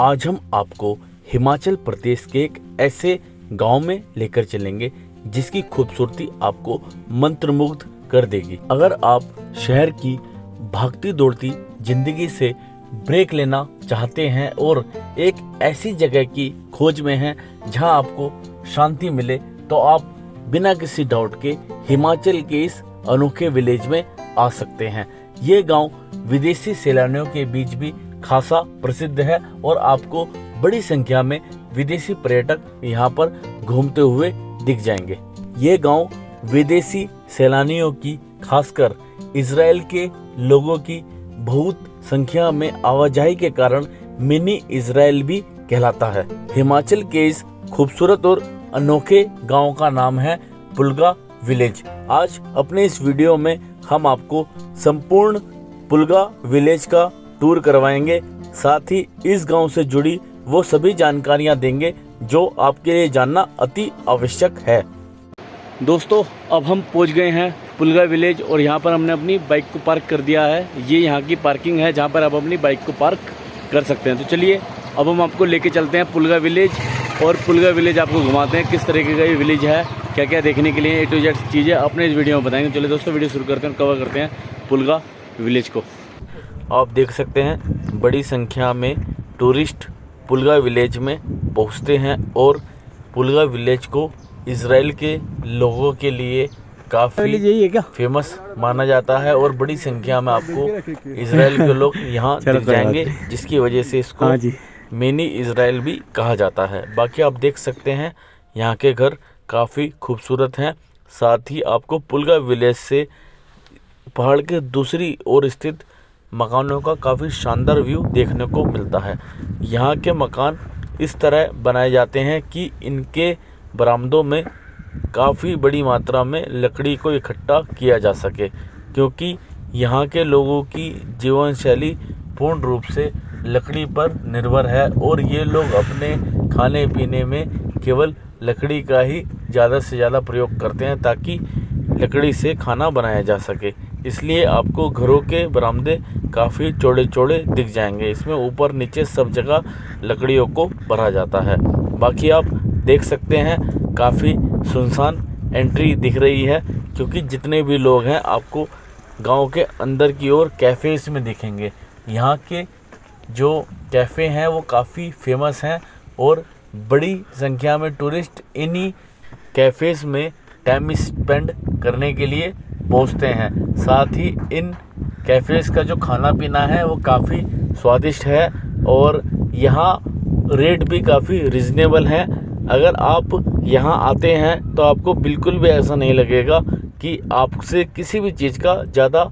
आज हम आपको हिमाचल प्रदेश के एक ऐसे गांव में लेकर चलेंगे जिसकी खूबसूरती आपको मंत्रमुग्ध कर देगी। अगर आप शहर की भागती दौड़ती जिंदगी से ब्रेक लेना चाहते हैं और एक ऐसी जगह की खोज में हैं जहां आपको शांति मिले, तो आप बिना किसी डाउट के हिमाचल के इस अनोखे विलेज में आ सकते हैं। ये गांव विदेशी सैलानियों के बीच भी खासा प्रसिद्ध है और आपको बड़ी संख्या में विदेशी पर्यटक यहाँ पर घूमते हुए दिख जाएंगे। ये गांव विदेशी सैलानियों की, खासकर इजराइल के लोगों की बहुत संख्या में आवाजाही के कारण मिनी इजराइल भी कहलाता है। हिमाचल के इस खूबसूरत और अनोखे गांव का नाम है पुलगा विलेज। आज अपने इस वीडियो में हम आपको संपूर्ण पुलगा विलेज का टूर करवाएंगे, साथ ही इस गांव से जुड़ी वो सभी जानकारियां देंगे जो आपके लिए जानना अति आवश्यक है। दोस्तों, अब हम पहुंच गए हैं पुलगा विलेज और यहाँ पर हमने अपनी बाइक को पार्क कर दिया है। ये यहाँ की पार्किंग है जहाँ पर आप अपनी बाइक को पार्क कर सकते हैं। तो चलिए अब हम आपको लेके चलते हैं पुलगा विलेज और पुलगा विलेज आपको घुमाते हैं किस तरीके का ये विलेज है, क्या क्या देखने के लिए A to Z चीज़ें अपने इस वीडियो में बताएंगे। चलिए दोस्तों, वीडियो शुरू करते हैं, कवर करते हैं पुलगा विलेज को। आप देख सकते हैं बड़ी संख्या में टूरिस्ट पुलगा विलेज में पहुंचते हैं और पुलगा विलेज को इजराइल के लोगों के लिए काफ़ी फेमस माना जाता है और बड़ी संख्या में आपको इजराइल के लोग यहाँ दिख जाएंगे, जिसकी वजह से इसको मिनी इजराइल भी कहा जाता है। बाकी आप देख सकते हैं यहाँ के घर काफ़ी खूबसूरत हैं। साथ ही आपको पुलगा विलेज से पहाड़ के दूसरी ओर स्थित मकानों का काफ़ी शानदार व्यू देखने को मिलता है। यहाँ के मकान इस तरह बनाए जाते हैं कि इनके बरामदों में काफ़ी बड़ी मात्रा में लकड़ी को इकट्ठा किया जा सके, क्योंकि यहाँ के लोगों की जीवन शैली पूर्ण रूप से लकड़ी पर निर्भर है और ये लोग अपने खाने पीने में केवल लकड़ी का ही ज़्यादा से ज़्यादा प्रयोग करते हैं ताकि लकड़ी से खाना बनाया जा सके। इसलिए आपको घरों के बरामदे काफ़ी चौड़े चौड़े दिख जाएंगे। इसमें ऊपर नीचे सब जगह लकड़ियों को भरा जाता है। बाकी आप देख सकते हैं काफ़ी सुनसान एंट्री दिख रही है, क्योंकि जितने भी लोग हैं आपको गांव के अंदर की ओर कैफ़ेज़ में दिखेंगे। यहाँ के जो कैफ़े हैं वो काफ़ी फेमस हैं और बड़ी संख्या में टूरिस्ट इन्हीं कैफ़ेज़ में टाइम स्पेंड करने के लिए पहुँचते हैं। साथ ही इन कैफ़ेज़ का जो खाना पीना है वो काफ़ी स्वादिष्ट है और यहाँ रेट भी काफ़ी रिजनेबल है। अगर आप यहाँ आते हैं तो आपको बिल्कुल भी ऐसा नहीं लगेगा कि आपसे किसी भी चीज़ का ज़्यादा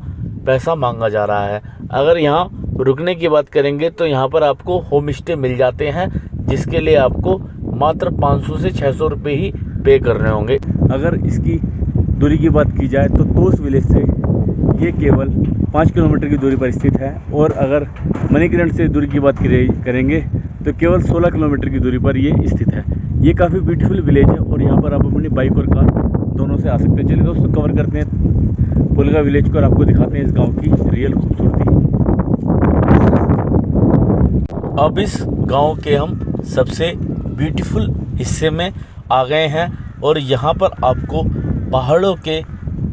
पैसा मांगा जा रहा है। अगर यहाँ रुकने की बात करेंगे तो यहाँ पर आपको होम स्टे मिल जाते हैं, जिसके लिए आपको मात्र 500 से 600 रुपये ही पे करने होंगे। अगर इसकी दूरी की बात की जाए तो तोस विलेज से ये केवल 5 किलोमीटर की दूरी पर स्थित है और अगर मणिकरण से दूरी की बात करेंगे तो केवल 16 किलोमीटर की दूरी पर ये स्थित है। ये काफ़ी ब्यूटीफुल विलेज है और यहाँ पर आप अपनी बाइक और कार दोनों से आ सकते हैं। चलिए दोस्तों, कवर करते हैं पुलगा विलेज को और आपको दिखाते हैं इस गांव की रियल खूबसूरती। अब इस गांव के हम सबसे ब्यूटीफुल हिस्से में आ गए हैं और यहाँ पर आपको पहाड़ों के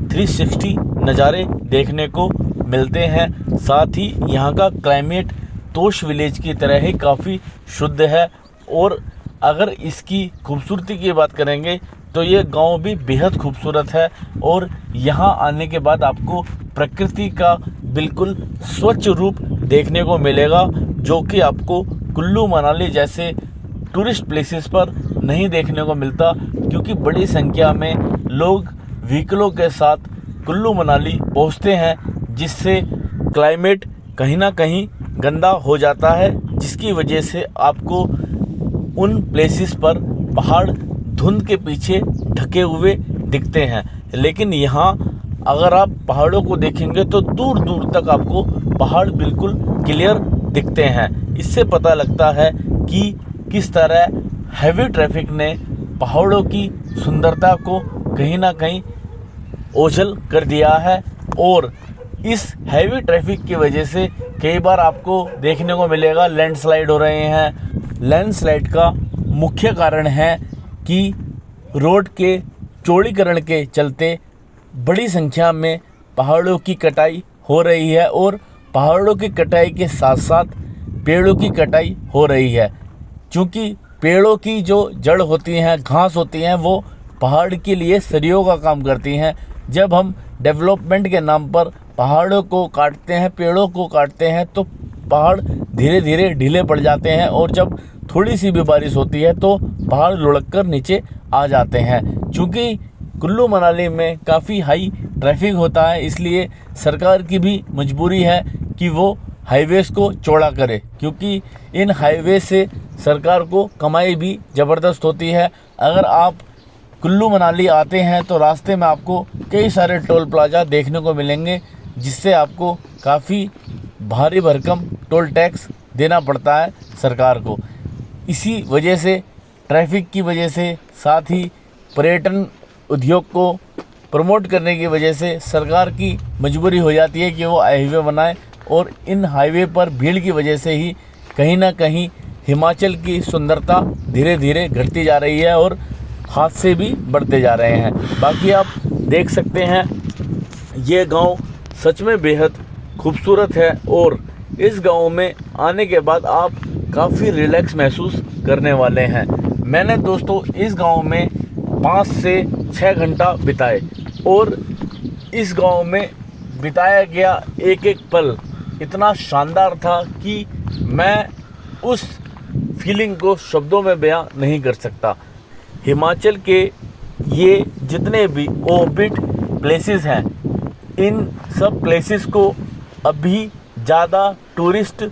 360 नज़ारे देखने को मिलते हैं। साथ ही यहाँ का क्लाइमेट तोश विलेज की तरह ही काफ़ी शुद्ध है और अगर इसकी खूबसूरती की बात करेंगे तो ये गांव भी बेहद खूबसूरत है और यहाँ आने के बाद आपको प्रकृति का बिल्कुल स्वच्छ रूप देखने को मिलेगा, जो कि आपको कुल्लू मनाली जैसे टूरिस्ट प्लेसेस पर नहीं देखने को मिलता, क्योंकि बड़ी संख्या में लोग व्हीकलों के साथ कुल्लू मनाली पहुँचते हैं, जिससे क्लाइमेट कहीं ना कहीं गंदा हो जाता है, जिसकी वजह से आपको उन प्लेसेस पर पहाड़ धुंध के पीछे ढके हुए दिखते हैं। लेकिन यहाँ अगर आप पहाड़ों को देखेंगे तो दूर दूर तक आपको पहाड़ बिल्कुल क्लियर दिखते हैं। इससे पता लगता है कि किस तरह हैवी ट्रैफिक ने पहाड़ों की सुंदरता को कहीं ना कहीं ओझल कर दिया है और इस हैवी ट्रैफिक की वजह से कई बार आपको देखने को मिलेगा लैंडस्लाइड हो रहे हैं। लैंडस्लाइड का मुख्य कारण है कि रोड के चौड़ीकरण के चलते बड़ी संख्या में पहाड़ों की कटाई हो रही है और पहाड़ों की कटाई के साथ साथ पेड़ों की कटाई हो रही है। क्योंकि पेड़ों की जो जड़ होती हैं, घास होती हैं, वो पहाड़ के लिए सरियों का काम करती हैं। जब हम डेवलपमेंट के नाम पर पहाड़ों को काटते हैं, पेड़ों को काटते हैं, तो पहाड़ धीरे धीरे ढीले पड़ जाते हैं और जब थोड़ी सी भी बारिश होती है तो पहाड़ लुढ़क कर नीचे आ जाते हैं। चूँकि कुल्लू मनाली में काफ़ी हाई ट्रैफिक होता है, इसलिए सरकार की भी मजबूरी है कि वो हाईवेज़ को चौड़ा करे, क्योंकि इन हाईवे से सरकार को कमाई भी ज़बरदस्त होती है। अगर आप कुल्लू मनाली आते हैं तो रास्ते में आपको कई सारे टोल प्लाजा देखने को मिलेंगे, जिससे आपको काफ़ी भारी भरकम टोल टैक्स देना पड़ता है सरकार को। इसी वजह से, ट्रैफिक की वजह से, साथ ही पर्यटन उद्योग को प्रमोट करने की वजह से सरकार की मजबूरी हो जाती है कि वो हाईवे बनाए, और इन हाईवे पर भीड़ की वजह से ही कहीं ना कहीं हिमाचल की सुंदरता धीरे धीरे घटती जा रही है और हादसे भी बढ़ते जा रहे हैं। बाकी आप देख सकते हैं ये गांव सच में बेहद खूबसूरत है और इस गांव में आने के बाद आप काफ़ी रिलैक्स महसूस करने वाले हैं। मैंने दोस्तों इस गांव में 5 से 6 घंटा बिताए और इस गांव में बिताया गया एक एक पल इतना शानदार था कि मैं उस फीलिंग को शब्दों में बयां नहीं कर सकता। हिमाचल के ये जितने भी ऑफबीट प्लेसेस हैं, इन सब प्लेसेस को अभी ज़्यादा टूरिस्ट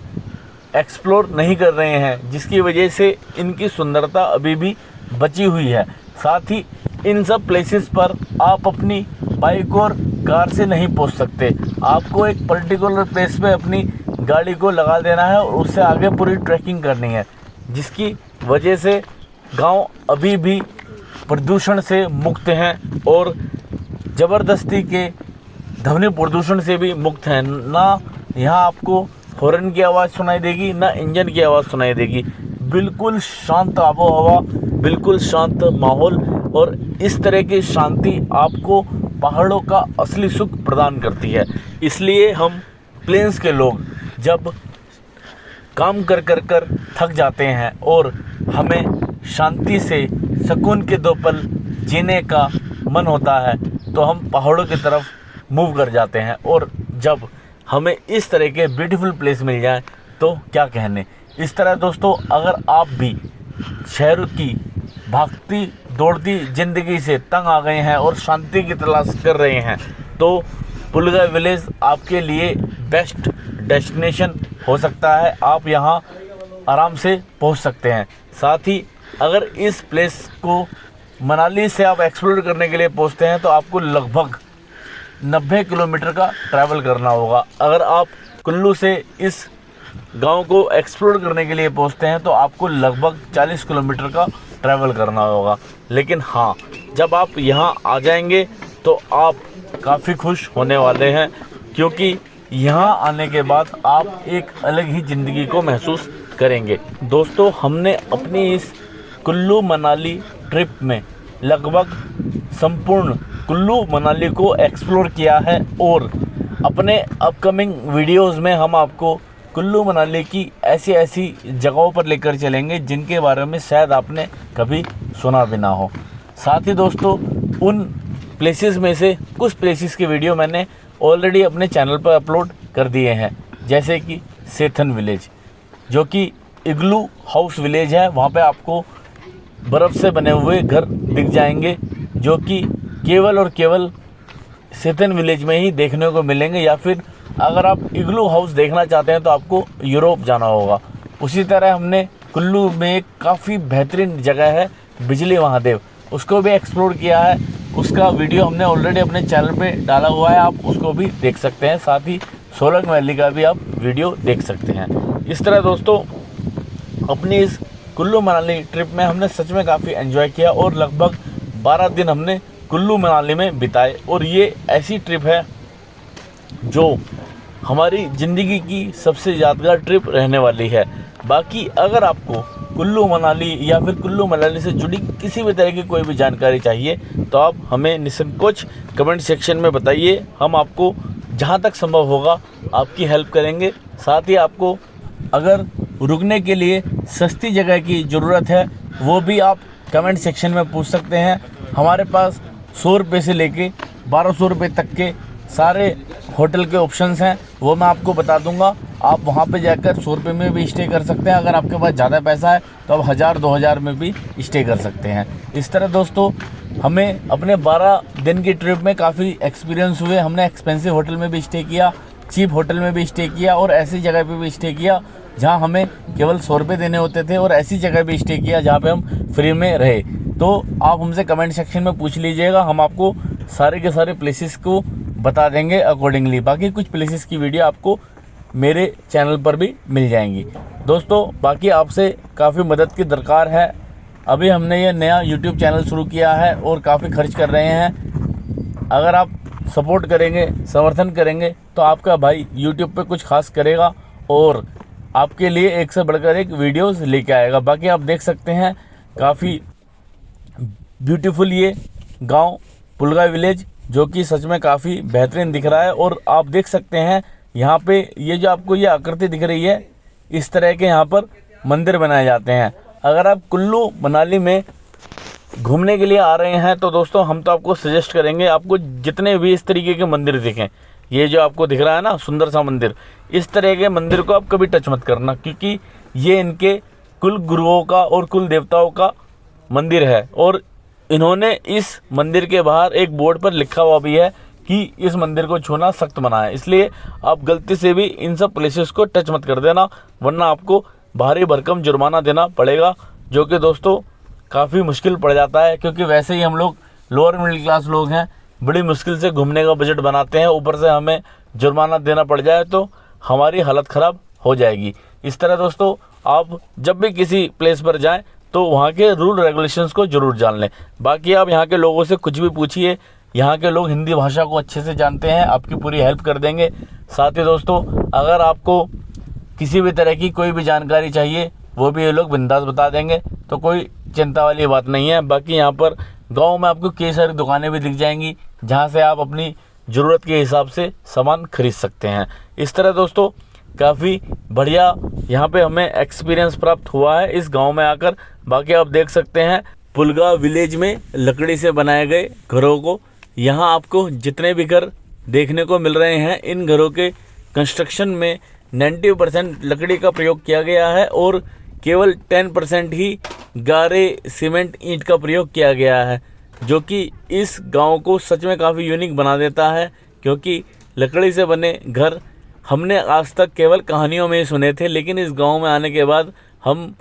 एक्सप्लोर नहीं कर रहे हैं, जिसकी वजह से इनकी सुंदरता अभी भी बची हुई है। साथ ही इन सब प्लेसेस पर आप अपनी बाइक और कार से नहीं पहुंच सकते। आपको एक पर्टिकुलर प्लेस पे अपनी गाड़ी को लगा देना है और उससे आगे पूरी ट्रैकिंग करनी है, जिसकी वजह से गांव अभी भी प्रदूषण से मुक्त हैं और ज़बरदस्ती के ध्वनि प्रदूषण से भी मुक्त हैं। ना यहाँ आपको हॉर्न की आवाज़ सुनाई देगी, ना इंजन की आवाज़ सुनाई देगी। बिल्कुल शांत आबो हवा, बिल्कुल शांत माहौल, और इस तरह की शांति आपको पहाड़ों का असली सुख प्रदान करती है। इसलिए हम प्लेन्स के लोग जब काम कर थक जाते हैं और हमें शांति से सुकून के 2 पल जीने का मन होता है, तो हम पहाड़ों की तरफ मूव कर जाते हैं। और जब हमें इस तरह के ब्यूटीफुल प्लेस मिल जाए तो क्या कहने। इस तरह दोस्तों, अगर आप भी शहर की भागती दौड़ती ज़िंदगी से तंग आ गए हैं और शांति की तलाश कर रहे हैं, तो पुलगा विलेज आपके लिए बेस्ट डेस्टिनेशन हो सकता है। आप यहाँ आराम से पहुँच सकते हैं। साथ ही अगर इस प्लेस को मनाली से आप एक्सप्लोर करने के लिए पहुँचते हैं तो आपको लगभग 90 किलोमीटर का ट्रैवल करना होगा। अगर आप कुल्लू से इस गांव को एक्सप्लोर करने के लिए पहुंचते हैं तो आपको लगभग 40 किलोमीटर का ट्रैवल करना होगा। लेकिन हाँ, जब आप यहां आ जाएंगे तो आप काफ़ी खुश होने वाले हैं, क्योंकि यहां आने के बाद आप एक अलग ही ज़िंदगी को महसूस करेंगे। दोस्तों, हमने अपनी इस कुल्लू मनाली ट्रिप में लगभग संपूर्ण कुल्लू मनाली को एक्सप्लोर किया है और अपने अपकमिंग वीडियोस में हम आपको कुल्लू मनाली की ऐसी जगहों पर लेकर चलेंगे जिनके बारे में शायद आपने कभी सुना भी ना हो। साथ ही दोस्तों, उन प्लेसेस में से कुछ प्लेसेस की वीडियो मैंने ऑलरेडी अपने चैनल पर अपलोड कर दिए हैं, जैसे कि सेथन विलेज, जो कि इग्लू हाउस विलेज है। वहाँ पे आपको बर्फ़ से बने हुए घर दिख जाएंगे, जो कि केवल और केवल सेथन विलेज में ही देखने को मिलेंगे। या फिर अगर आप इग्लू हाउस देखना चाहते हैं तो आपको यूरोप जाना होगा। उसी तरह हमने कुल्लू में एक काफ़ी बेहतरीन जगह है बिजली महादेव, उसको भी एक्सप्लोर किया है। उसका वीडियो हमने ऑलरेडी अपने चैनल पे डाला हुआ है, आप उसको भी देख सकते हैं। साथ ही सोलंग वैली का भी आप वीडियो देख सकते हैं। इस तरह दोस्तों, अपनी इस कुल्लू मनाली ट्रिप में हमने सच में काफ़ी एंजॉय किया और लगभग 12 दिन हमने कुल्लू मनाली में बिताए। और ये ऐसी ट्रिप है जो हमारी ज़िंदगी की सबसे यादगार ट्रिप रहने वाली है। बाकी अगर आपको कुल्लू मनाली या फिर कुल्लू मनाली से जुड़ी किसी भी तरह की कोई भी जानकारी चाहिए तो आप हमें निसंकोच कमेंट सेक्शन में बताइए। हम आपको जहां तक संभव होगा आपकी हेल्प करेंगे। साथ ही आपको अगर रुकने के लिए सस्ती जगह की ज़रूरत है वो भी आप कमेंट सेक्शन में पूछ सकते हैं। हमारे पास 100 रुपये से लेके 1200 रुपये तक के सारे होटल के ऑप्शंस हैं, वो मैं आपको बता दूंगा। आप वहां पे जाकर 100 रुपये में भी स्टे कर सकते हैं। अगर आपके पास ज़्यादा पैसा है तो आप 1000-2000 में भी स्टे कर सकते हैं। इस तरह दोस्तों हमें अपने 12 दिन की ट्रिप में काफ़ी एक्सपीरियंस हुए। हमने एक्सपेंसिव होटल में भी स्टे किया, चीप होटल में भी स्टे किया और ऐसी जगह पे भी स्टे किया जहां हमें केवल 100 रुपये देने होते थे, और ऐसी जगह भी स्टे किया जहां पे हम फ्री में रहे। तो आप हमसे कमेंट सेक्शन में पूछ लीजिएगा, हम आपको सारे के सारे प्लेसेस को बता देंगे अकॉर्डिंगली। बाकी कुछ प्लेसेस की वीडियो आपको मेरे चैनल पर भी मिल जाएंगी। दोस्तों बाकी आपसे काफ़ी मदद की दरकार है। अभी हमने ये नया YouTube चैनल शुरू किया है और काफ़ी खर्च कर रहे हैं। अगर आप सपोर्ट करेंगे, समर्थन करेंगे तो आपका भाई YouTube पे कुछ खास करेगा और आपके लिए एक से बढ़कर एक वीडियोस लेके आएगा। बाकी आप देख सकते हैं काफ़ी ब्यूटीफुल ये गांव पुलगा विलेज, जो कि सच में काफ़ी बेहतरीन दिख रहा है। और आप देख सकते हैं यहाँ पे ये जो आपको ये आकृति दिख रही है, इस तरह के यहाँ पर मंदिर बनाए जाते हैं। अगर आप कुल्लू मनाली में घूमने के लिए आ रहे हैं तो दोस्तों हम तो आपको सजेस्ट करेंगे, आपको जितने भी इस तरीके के मंदिर दिखें, ये जो आपको दिख रहा है ना सुंदर सा मंदिर, इस तरह के मंदिर को आप कभी टच मत करना, क्योंकि ये इनके कुल गुरुओं का और कुल देवताओं का मंदिर है। और इन्होंने इस मंदिर के बाहर एक बोर्ड पर लिखा हुआ भी है कि इस मंदिर को छूना सख्त मना है। इसलिए आप गलती से भी इन सब प्लेसेस को टच मत कर देना, वरना आपको भारी भरकम जुर्माना देना पड़ेगा, जो कि दोस्तों काफ़ी मुश्किल पड़ जाता है। क्योंकि वैसे ही हम लोग लोअर मिडिल क्लास लोग हैं, बड़ी मुश्किल से घूमने का बजट बनाते हैं, ऊपर से हमें जुर्माना देना पड़ जाए तो हमारी हालत ख़राब हो जाएगी। इस तरह दोस्तों आप जब भी किसी प्लेस पर जाएं तो वहाँ के रूल रेगुलेशंस को ज़रूर जान लें। बाकी आप यहाँ के लोगों से कुछ भी पूछिए, यहाँ के लोग हिंदी भाषा को अच्छे से जानते हैं, आपकी पूरी हेल्प कर देंगे। साथ ही दोस्तों अगर आपको किसी भी तरह की कोई भी जानकारी चाहिए वो भी ये लोग बिंदास बता देंगे, तो कोई चिंता वाली बात नहीं है। बाकी यहाँ पर गांव में आपको कई सारी दुकानें भी दिख जाएंगी जहाँ से आप अपनी ज़रूरत के हिसाब से सामान खरीद सकते हैं। इस तरह दोस्तों काफ़ी बढ़िया यहाँ पे हमें एक्सपीरियंस प्राप्त हुआ है इस गांव में आकर। बाकी आप देख सकते हैं पुलगा विलेज में लकड़ी से बनाए गए घरों को, यहाँ आपको जितने भी घर देखने को मिल रहे हैं इन घरों के कंस्ट्रक्शन में 90% लकड़ी का प्रयोग किया गया है और केवल 10% ही गारे सीमेंट ईंट का प्रयोग किया गया है, जो कि इस गांव को सच में काफ़ी यूनिक बना देता है। क्योंकि लकड़ी से बने घर हमने आज तक केवल कहानियों में ही सुने थे, लेकिन इस गांव में आने के बाद हम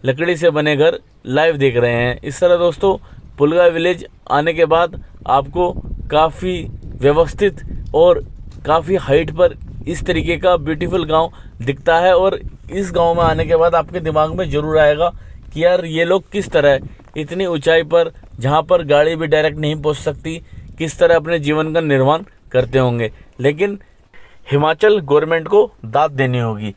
लकड़ी से बने घर लाइव देख रहे हैं। इस तरह दोस्तों पुलगा विलेज आने के बाद आपको काफ़ी व्यवस्थित और काफ़ी हाइट पर इस तरीके का ब्यूटीफुल गांव दिखता है। और इस गांव में आने के बाद आपके दिमाग में ज़रूर आएगा कि यार ये लोग किस तरह इतनी ऊंचाई पर, जहां पर गाड़ी भी डायरेक्ट नहीं पहुंच सकती, किस तरह अपने जीवन का निर्माण करते होंगे। लेकिन हिमाचल गवर्नमेंट को दाद देनी होगी।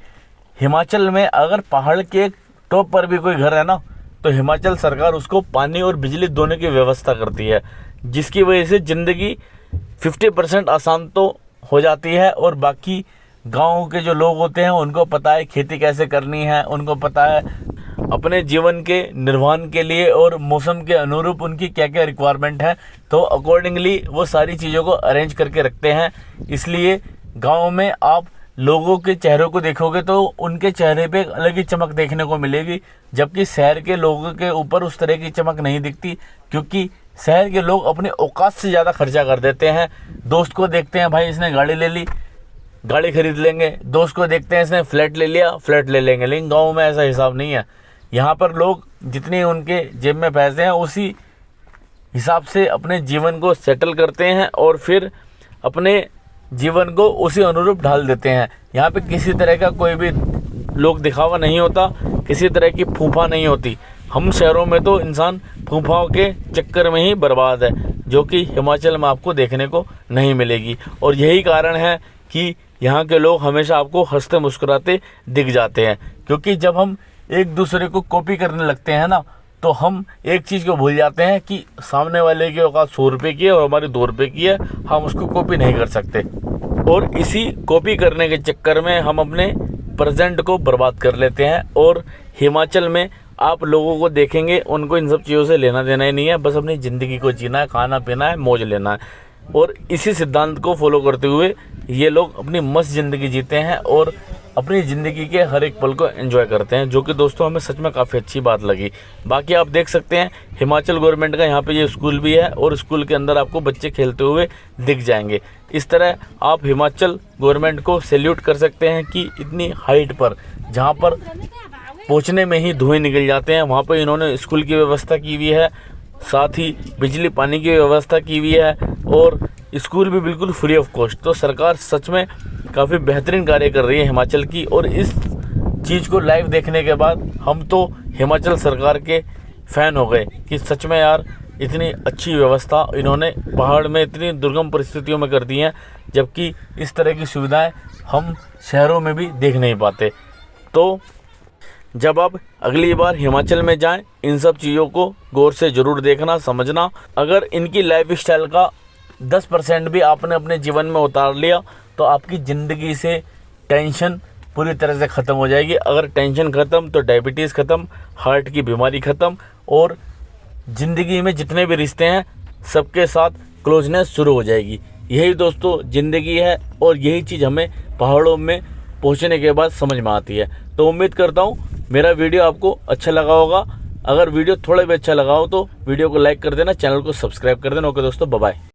हिमाचल में अगर पहाड़ के टॉप पर भी कोई घर है ना, तो हिमाचल सरकार उसको पानी और बिजली दोनों की व्यवस्था करती है, जिसकी वजह से ज़िंदगी 50% आसान तो हो जाती है। और बाकी गाँव के जो लोग होते हैं उनको पता है खेती कैसे करनी है, उनको पता है अपने जीवन के निर्वहन के लिए और मौसम के अनुरूप उनकी क्या क्या रिक्वायरमेंट है, तो अकॉर्डिंगली वो सारी चीज़ों को अरेंज करके रखते हैं। इसलिए गांव में आप लोगों के चेहरों को देखोगे तो उनके चेहरे पे एक अलग ही चमक देखने को मिलेगी, जबकि शहर के लोगों के ऊपर उस तरह की चमक नहीं दिखती। क्योंकि शहर के लोग अपने औकात से ज़्यादा खर्चा कर देते हैं। दोस्त को देखते हैं भाई इसने गाड़ी ले ली, गाड़ी खरीद लेंगे, दोस्त को देखते हैं इसने फ्लैट ले लिया, फ्लैट ले लेंगे। लेकिन गाँव में ऐसा हिसाब नहीं है। यहाँ पर लोग जितने उनके जेब में पैसे हैं उसी हिसाब से अपने जीवन को सेटल करते हैं और फिर अपने जीवन को उसी अनुरूप ढाल देते हैं। यहाँ पे किसी तरह का कोई भी लोग दिखावा नहीं होता, किसी तरह की फूफा नहीं होती। हम शहरों में तो इंसान फूफाओं के चक्कर में ही बर्बाद है, जो कि हिमाचल में आपको देखने को नहीं मिलेगी। और यही कारण है कि यहाँ के लोग हमेशा आपको हंसते मुस्कुराते दिख जाते हैं, क्योंकि जब हम एक दूसरे को कॉपी करने लगते हैं ना, तो हम एक चीज़ को भूल जाते हैं कि सामने वाले की औकात 100 रुपये की है और हमारी 2 रुपये की है, हम उसको कॉपी नहीं कर सकते। और इसी कॉपी करने के चक्कर में हम अपने प्रेजेंट को बर्बाद कर लेते हैं। और हिमाचल में आप लोगों को देखेंगे, उनको इन सब चीज़ों से लेना देना ही नहीं है, बस अपनी ज़िंदगी को जीना है, खाना पीना है, मौज लेना है। और इसी सिद्धांत को फॉलो करते हुए ये लोग अपनी मस्त ज़िंदगी जीते हैं और अपनी ज़िंदगी के हर एक पल को एंजॉय करते हैं, जो कि दोस्तों हमें सच में काफ़ी अच्छी बात लगी। बाकी आप देख सकते हैं हिमाचल गवर्नमेंट का यहाँ पे ये स्कूल भी है और स्कूल के अंदर आपको बच्चे खेलते हुए दिख जाएंगे। इस तरह आप हिमाचल गवर्नमेंट को सैल्यूट कर सकते हैं कि इतनी हाइट पर, जहाँ पर पहुँचने में ही धुएँ निकल जाते हैं, वहाँ पर इन्होंने स्कूल की व्यवस्था की हुई है, साथ ही बिजली पानी की व्यवस्था की हुई है और स्कूल भी बिल्कुल फ्री ऑफ कॉस्ट। तो सरकार सच में काफ़ी बेहतरीन कार्य कर रही है हिमाचल की। और इस चीज़ को लाइव देखने के बाद हम तो हिमाचल सरकार के फ़ैन हो गए कि सच में यार इतनी अच्छी व्यवस्था इन्होंने पहाड़ में इतनी दुर्गम परिस्थितियों में कर दी हैं, जबकि इस तरह की सुविधाएं हम शहरों में भी देख नहीं पाते। तो जब आप अगली बार हिमाचल में जाएं, इन सब चीज़ों को गौर से ज़रूर देखना, समझना। अगर इनकी लाइफ स्टाइल का 10% भी आपने अपने जीवन में उतार लिया तो आपकी ज़िंदगी से टेंशन पूरी तरह से ख़त्म हो जाएगी। अगर टेंशन ख़त्म तो डायबिटीज़ ख़त्म, हार्ट की बीमारी ख़त्म और ज़िंदगी में जितने भी रिश्ते हैं सबके साथ क्लोजनेस शुरू हो जाएगी। यही दोस्तों ज़िंदगी है और यही चीज़ हमें पहाड़ों में पहुंचने के बाद समझ में आती है। तो उम्मीद करता हूं मेरा वीडियो आपको अच्छा लगा होगा। अगर वीडियो थोड़ा भी अच्छा लगा हो तो वीडियो को लाइक कर देना, चैनल को सब्सक्राइब कर देना। ओके दोस्तों, बाय बाय।